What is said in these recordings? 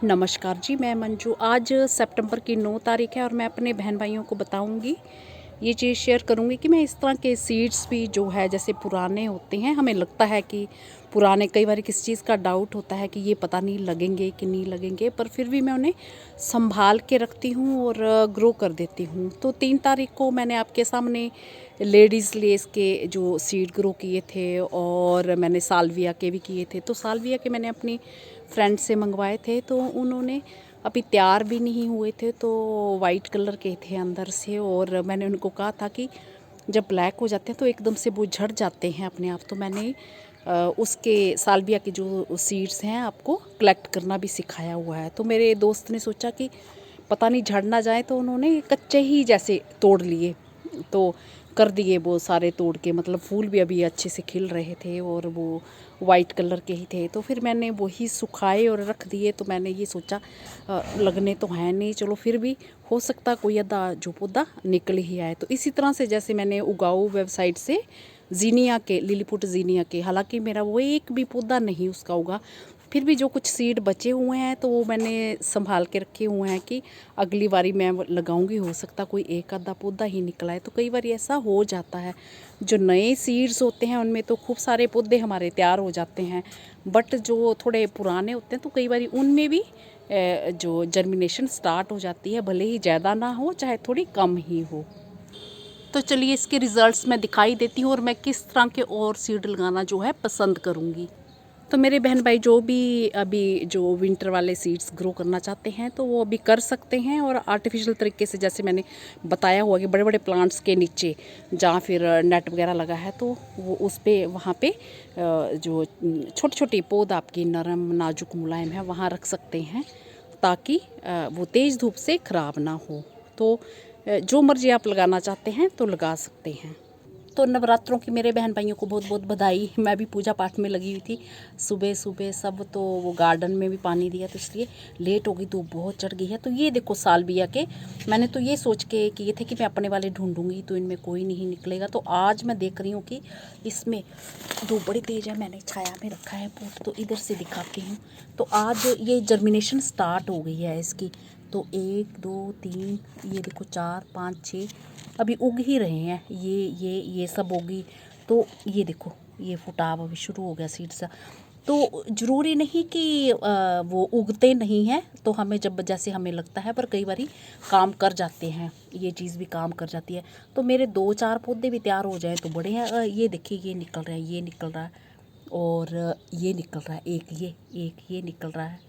नमस्कार जी, मैं मंजू। आज सितंबर की 9 तारीख है और मैं अपने बहन भाइयों को बताऊंगी, ये चीज़ शेयर करूंगी कि मैं इस तरह के सीड्स भी जो है जैसे पुराने होते हैं, हमें लगता है कि पुराने, कई बार किसी चीज़ का डाउट होता है कि ये पता नहीं लगेंगे कि नहीं लगेंगे, पर फिर भी मैं उन्हें संभाल के रखती हूँ और ग्रो कर देती हूँ। तो 3 तारीख को मैंने आपके सामने लेडीज़ लेस के जो सीड ग्रो किए थे और मैंने सालविया के भी किए थे। तो सालविया के मैंने अपनी फ्रेंड से मंगवाए थे, तो उन्होंने अभी तैयार भी नहीं हुए थे, तो वाइट कलर के थे अंदर से। और मैंने उनको कहा था कि जब ब्लैक हो जाते हैं तो एकदम से वो झड़ जाते हैं अपने आप। तो मैंने उसके सालविया के जो सीड्स हैं आपको कलेक्ट करना भी सिखाया हुआ है। तो मेरे दोस्त ने सोचा कि पता नहीं झड़ ना जाए, तो उन्होंने कच्चे ही जैसे तोड़ लिए, तो कर दिए वो सारे तोड़ के। मतलब फूल भी अभी अच्छे से खिल रहे थे और वो वाइट कलर के ही थे। तो फिर मैंने वही सुखाए और रख दिए। तो मैंने ये सोचा लगने तो है नहीं, चलो फिर भी हो सकता कोई अद्धा जो पौधा निकल ही आए। तो इसी तरह से जैसे मैंने उगाऊ वेबसाइट से जीनिया के, लिलीपुट जीनिया के, हालांकि मेरा वो एक भी पौधा नहीं उसका उगा, फिर भी जो कुछ सीड बचे हुए हैं तो वो मैंने संभाल के रखे हुए हैं कि अगली बारी मैं लगाऊंगी, हो सकता कोई एक आधा पौधा ही निकला है। तो कई बार ऐसा हो जाता है, जो नए सीड्स होते हैं उनमें तो खूब सारे पौधे हमारे तैयार हो जाते हैं, बट जो थोड़े पुराने होते हैं तो कई बार उनमें भी जो जर्मिनेशन स्टार्ट हो जाती है, भले ही ज़्यादा ना हो चाहे थोड़ी कम ही हो। तो चलिए इसके रिज़ल्ट्स मैं दिखाई देती हूँ और मैं किस तरह के और सीड लगाना जो है पसंद करूँगी। तो मेरे बहन भाई जो भी अभी जो विंटर वाले सीड्स ग्रो करना चाहते हैं तो वो अभी कर सकते हैं। और आर्टिफिशियल तरीके से जैसे मैंने बताया हुआ कि बड़े बड़े प्लांट्स के नीचे जहाँ फिर नेट वगैरह लगा है तो वो उस पर वहाँ पे जो छोटी छोटी पौध आपकी नरम नाजुक मुलायम है वहाँ रख सकते हैं, ताकि वो तेज़ धूप से ख़राब ना हो। तो जो मर्ज़ी आप लगाना चाहते हैं तो लगा सकते हैं। तो नवरात्रों की मेरे बहन भाइयों को बहुत बहुत बधाई। मैं भी पूजा पाठ में लगी हुई थी सुबह सुबह सब, तो वो गार्डन में भी पानी दिया तो इसलिए लेट हो गई, धूप बहुत चढ़ गई है। तो ये देखो सालविया के मैंने तो ये सोच के किए थे कि मैं अपने वाले ढूंढूंगी तो इनमें कोई नहीं निकलेगा। तो आज मैं देख रही हूँ कि इसमें धूप बड़ी तेज़ है, मैंने छाया में रखा है पोट, तो इधर से दिखाती हूँ। तो आज ये जर्मिनेशन स्टार्ट हो गई है इसकी। तो 1 2 3, ये देखो 4 5 6 अभी उग ही रहे हैं, ये सब होगी। तो ये देखो ये फुटाव अभी शुरू हो गया सीड्स। तो ज़रूरी नहीं कि वो उगते नहीं हैं, तो हमें जब जैसे हमें लगता है, पर कई बारी काम कर जाते हैं, ये चीज़ भी काम कर जाती है। तो मेरे 2-4 पौधे भी तैयार हो जाए तो बड़े हैं। ये देखिए ये निकल रहा है, ये निकल रहा है और ये निकल रहा है, एक ये निकल रहा है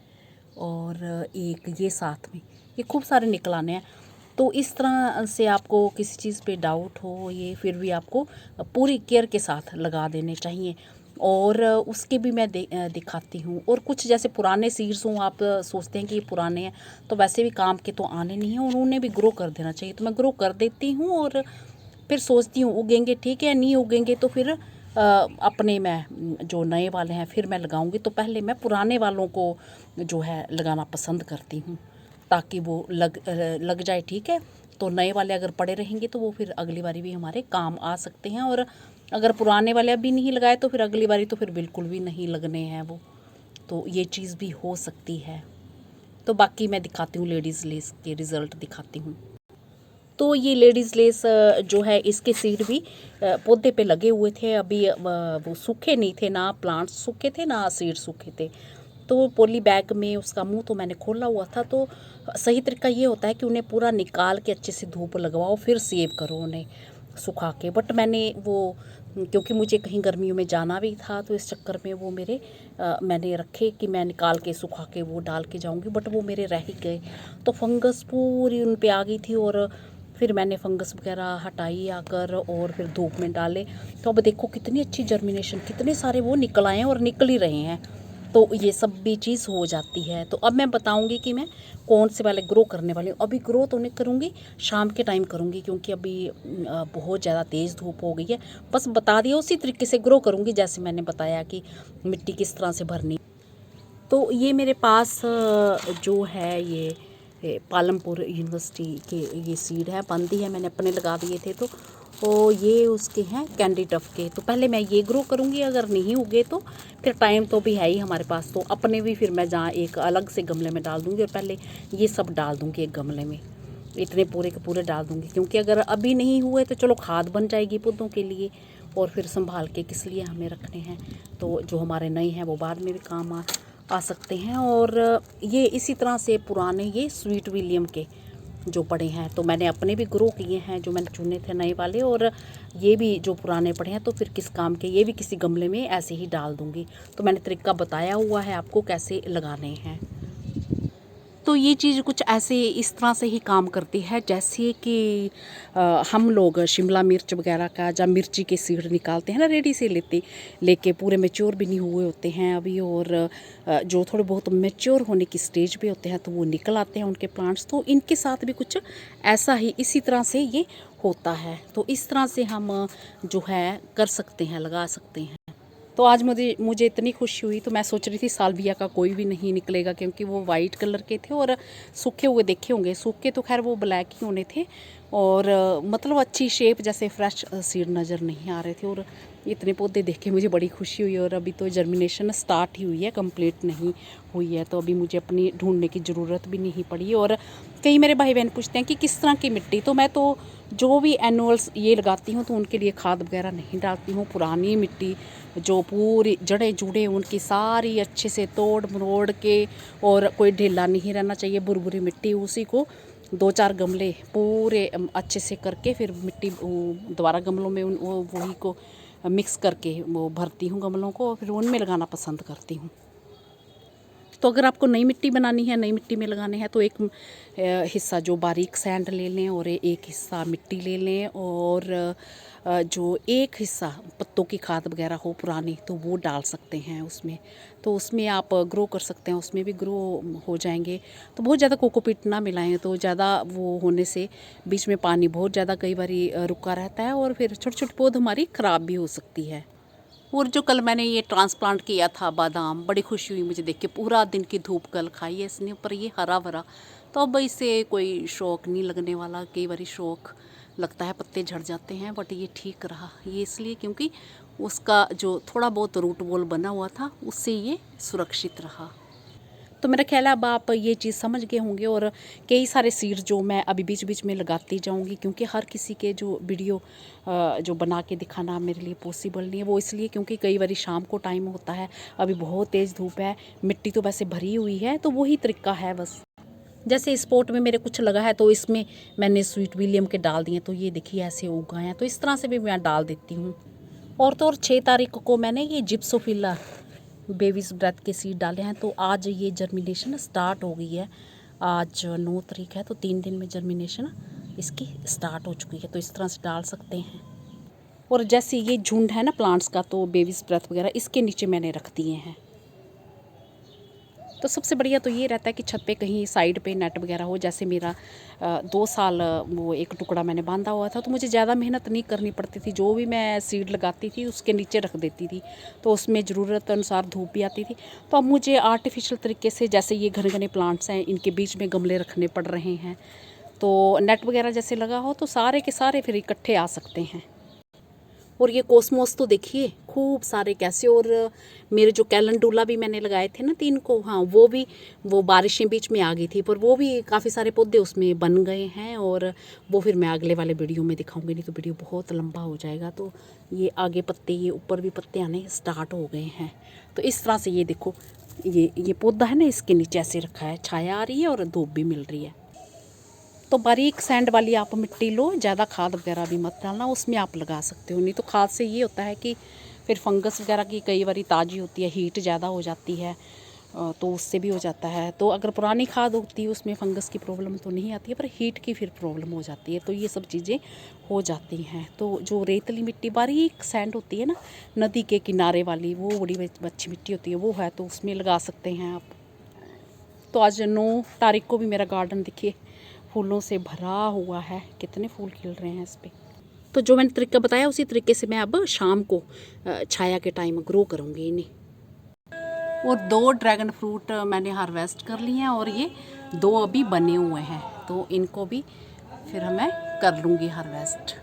और एक ये साथ में, ये खूब सारे निकल आने हैं। तो इस तरह से आपको किसी चीज़ पे डाउट हो, ये फिर भी आपको पूरी केयर के साथ लगा देने चाहिए। और उसके भी मैं दिखाती हूँ। और कुछ जैसे पुराने सीड्स हों, आप सोचते हैं कि ये पुराने हैं तो वैसे भी काम के तो आने नहीं हैं और उन्हें भी ग्रो कर देना चाहिए। तो मैं ग्रो कर देती हूँ और फिर सोचती हूँ उगेंगे ठीक है, नहीं उगेंगे तो फिर अपने मैं जो नए वाले हैं फिर मैं लगाऊंगी। तो पहले मैं पुराने वालों को जो है लगाना पसंद करती हूँ, ताकि वो लग जाए ठीक है। तो नए वाले अगर पड़े रहेंगे तो वो फिर अगली बारी भी हमारे काम आ सकते हैं। और अगर पुराने वाले अभी नहीं लगाए तो फिर अगली बारी तो फिर बिल्कुल भी नहीं लगने हैं वो। तो ये चीज़ भी हो सकती है। तो बाकी मैं दिखाती हूँ, लेडीज़ लेस के रिज़ल्ट दिखाती हूँ। तो ये लेडीज़ लेस जो है इसके सीड भी पौधे पे लगे हुए थे अभी। वो सूखे नहीं थे, ना प्लांट्स सूखे थे ना सीड सूखे थे। तो पॉली बैग में उसका मुंह तो मैंने खोला हुआ था। तो सही तरीका ये होता है कि उन्हें पूरा निकाल के अच्छे से धूप लगवाओ, फिर सेव करो उन्हें सुखा के। बट मैंने वो, क्योंकि मुझे कहीं गर्मियों में जाना भी था तो इस चक्कर में वो मेरे मैंने रखे कि मैं निकाल के सुखा के वो डाल के जाऊंगी, बट वो मेरे रह ही गए। तो फंगस पूरी उन पे आ गई थी और फिर मैंने फंगस वगैरह हटाई आकर और फिर धूप में डाले। तो अब देखो कितनी अच्छी जर्मिनेशन, कितने सारे वो निकल आए हैं और निकल ही रहे हैं। तो ये सब भी चीज़ हो जाती है। तो अब मैं बताऊंगी कि मैं कौन से वाले ग्रो करने वाली हूँ। अभी ग्रो तो नहीं करूँगी, शाम के टाइम करूँगी, क्योंकि अभी बहुत ज़्यादा तेज़ धूप हो गई है। बस बता दिया उसी तरीके से ग्रो करूँगी जैसे मैंने बताया कि मिट्टी किस तरह से भरनी। तो ये मेरे पास जो है ये पालमपुर यूनिवर्सिटी के ये सीड है, बंदी है, मैंने अपने लगा दिए थे। तो और ये उसके हैं कैंडी टफ के। तो पहले मैं ये ग्रो करूँगी, अगर नहीं उगे तो फिर टाइम तो भी है ही हमारे पास, तो अपने भी फिर मैं जहाँ एक अलग से गमले में डाल दूँगी और पहले ये सब डाल दूँगी एक गमले में, इतने पूरे के पूरे डाल दूँगी, क्योंकि अगर अभी नहीं हुए तो चलो खाद बन जाएगी पौधों के लिए, और फिर संभाल के किस लिए हमें रखने हैं। तो जो हमारे नए हैं वो बाद में भी काम आ सकते हैं। और ये इसी तरह से पुराने ये स्वीट विलियम के जो पड़े हैं तो मैंने अपने भी ग्रो किए हैं, जो मैंने चुने थे नए वाले, और ये भी जो पुराने पड़े हैं तो फिर किस काम के, ये भी किसी गमले में ऐसे ही डाल दूँगी। तो मैंने तरीका बताया हुआ है आपको कैसे लगाने हैं। तो ये चीज़ कुछ ऐसे इस तरह से ही काम करती है जैसे कि हम लोग शिमला मिर्च वगैरह का जब मिर्ची के सीड निकालते हैं ना रेडी से लेके पूरे मैच्योर भी नहीं हुए होते हैं अभी, और जो थोड़े बहुत मैच्योर होने की स्टेज पे होते हैं तो वो निकल आते हैं उनके प्लांट्स। तो इनके साथ भी कुछ ऐसा ही इसी तरह से ये होता है। तो इस तरह से हम जो है कर सकते हैं, लगा सकते हैं। तो आज मुझे इतनी खुशी हुई, तो मैं सोच रही थी सालविया का कोई भी नहीं निकलेगा, क्योंकि वो वाइट कलर के थे और सूखे हुए देखे होंगे, सूखे तो खैर वो ब्लैक ही होने थे, और मतलब अच्छी शेप जैसे फ्रेश सीड नज़र नहीं आ रहे थे। और इतने पौधे देख के मुझे बड़ी खुशी हुई। और अभी तो जर्मिनेशन स्टार्ट ही हुई है, कंप्लीट नहीं हुई है, तो अभी मुझे अपनी ढूंढने की ज़रूरत भी नहीं पड़ी। और कई मेरे भाई बहन पूछते हैं कि किस तरह की मिट्टी, तो मैं तो जो भी एनुअल्स ये लगाती हूँ तो उनके लिए खाद वगैरह नहीं डालती हूँ। पुरानी मिट्टी जो पूरी जड़ें जुड़े उनकी सारी अच्छे से तोड़ मरोड़ के, और कोई ढीला नहीं रहना चाहिए, बुरबुरी मिट्टी, उसी को 2-4 गमले पूरे अच्छे से करके फिर मिट्टी दोबारा गमलों में वही को मिक्स करके वो भरती हूँ गमलों को, और फिर उनमें लगाना पसंद करती हूँ। तो अगर आपको नई मिट्टी बनानी है, नई मिट्टी में लगाने हैं, तो एक हिस्सा जो बारीक सैंड ले लें और एक हिस्सा मिट्टी ले लें, और जो एक हिस्सा पत्तों की खाद वगैरह हो पुरानी तो वो डाल सकते हैं उसमें। तो उसमें आप ग्रो कर सकते हैं, उसमें भी ग्रो हो जाएंगे। तो बहुत ज़्यादा कोकोपीट ना मिलाएं, तो ज़्यादा वो होने से बीच में पानी बहुत ज़्यादा कई बार रुका रहता है, और फिर छोटे छोटे पौध हमारी ख़राब भी हो सकती है। और जो कल मैंने ये ट्रांसप्लांट किया था बादाम, बड़ी खुशी हुई मुझे देख के, पूरा दिन की धूप कल खाई है इसने, पर ये हरा भरा, तो अब इससे कोई शौक नहीं लगने वाला। कई बार शौक लगता है पत्ते झड़ जाते हैं, बट ये ठीक रहा, ये इसलिए क्योंकि उसका जो थोड़ा बहुत रूट बॉल बना हुआ था उससे ये सुरक्षित रहा। तो मेरा ख्याल है अब आप ये चीज़ समझ गए होंगे। और कई सारे सीड जो मैं अभी बीच बीच में लगाती जाऊंगी, क्योंकि हर किसी के जो वीडियो जो बना के दिखाना मेरे लिए पॉसिबल नहीं है। वो इसलिए क्योंकि कई बार शाम को टाइम होता है, अभी बहुत तेज़ धूप है, मिट्टी तो वैसे भरी हुई है, तो वही तरीका है बस। जैसे इस पॉट में मेरे कुछ लगा है तो इसमें मैंने स्वीट विलियम के डाल दिए, तो ये देखिए ऐसे उग गए हैं। तो इस तरह से भी मैं डाल देती हूँ। और तो और 6 तारीख को मैंने ये जिप्सोफिला बेबीज ब्रेथ के सीड डाले हैं, तो आज ये जर्मिनेशन स्टार्ट हो गई है। आज 9 तारीख है, तो 3 दिन में जर्मिनेशन इसकी स्टार्ट हो चुकी है। तो इस तरह से डाल सकते हैं। और जैसे ये झुंड है ना प्लांट्स का, तो बेबीज ब्रेथ वगैरह इसके नीचे मैंने रख दिए हैं। तो सबसे बढ़िया तो ये रहता है कि छत पे कहीं साइड पे नेट वगैरह हो। जैसे मेरा 2 साल वो एक टुकड़ा मैंने बांधा हुआ था, तो मुझे ज़्यादा मेहनत नहीं करनी पड़ती थी, जो भी मैं सीड लगाती थी उसके नीचे रख देती थी, तो उसमें ज़रूरत अनुसार धूप भी आती थी। तो अब मुझे आर्टिफिशियल तरीके से, जैसे ये घने घने प्लांट्स हैं, इनके बीच में गमले रखने पड़ रहे हैं, तो नेट वगैरह जैसे लगा हो तो सारे के सारे फिर इकट्ठे आ सकते हैं। और ये कोसमोस तो देखिए खूब सारे कैसे। और मेरे जो कैलेंडुला भी मैंने लगाए थे ना 3 को, हाँ वो बारिशें बीच में आ गई थी, पर वो भी काफ़ी सारे पौधे उसमें बन गए हैं, और वो फिर मैं अगले वाले वीडियो में दिखाऊंगी, नहीं तो वीडियो बहुत लंबा हो जाएगा। तो ये आगे पत्ते, ये ऊपर भी पत्ते आने स्टार्ट हो गए हैं। तो इस तरह से ये देखो, ये पौधा है ना, इसके नीचे ऐसे रखा है, छाया आ रही है और धूप भी मिल रही है। तो बारीक सैंड वाली आप मिट्टी लो, ज़्यादा खाद वगैरह भी मत डालना, उसमें आप लगा सकते हो। नहीं तो खाद से ये होता है कि फिर फंगस वगैरह की कई बार ताज़ी होती है, हीट ज़्यादा हो जाती है, तो उससे भी हो जाता है। तो अगर पुरानी खाद होती है उसमें फंगस की प्रॉब्लम तो नहीं आती है, पर हीट की फिर प्रॉब्लम हो जाती है, तो ये सब चीज़ें हो जाती हैं। तो जो रेतली मिट्टी बारीक सैंड होती है ना, नदी के किनारे वाली, वो बड़ी अच्छी मिट्टी होती है, वो है, तो उसमें लगा सकते हैं आप। तो आज 9 तारीख को भी मेरा गार्डन देखिए फूलों से भरा हुआ है, कितने फूल खिल रहे हैं इस पे। तो जो मैंने तरीका बताया उसी तरीके से मैं अब शाम को छाया के टाइम ग्रो करूँगी इन्हें। और 2 ड्रैगन फ्रूट मैंने हार्वेस्ट कर लिए हैं, और ये 2 अभी बने हुए हैं, तो इनको भी फिर मैं कर लूँगी हार्वेस्ट।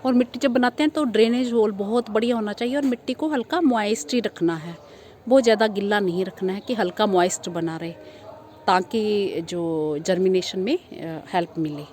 और मिट्टी जब बनाते हैं तो ड्रेनेज होल बहुत बढ़िया होना चाहिए और मिट्टी को हल्का मॉइस्ट ही रखना है, बहुत ज़्यादा गिल्ला नहीं रखना है, कि हल्का मॉइस्ट बना रहे ताकि जो जर्मिनेशन में हेल्प मिले।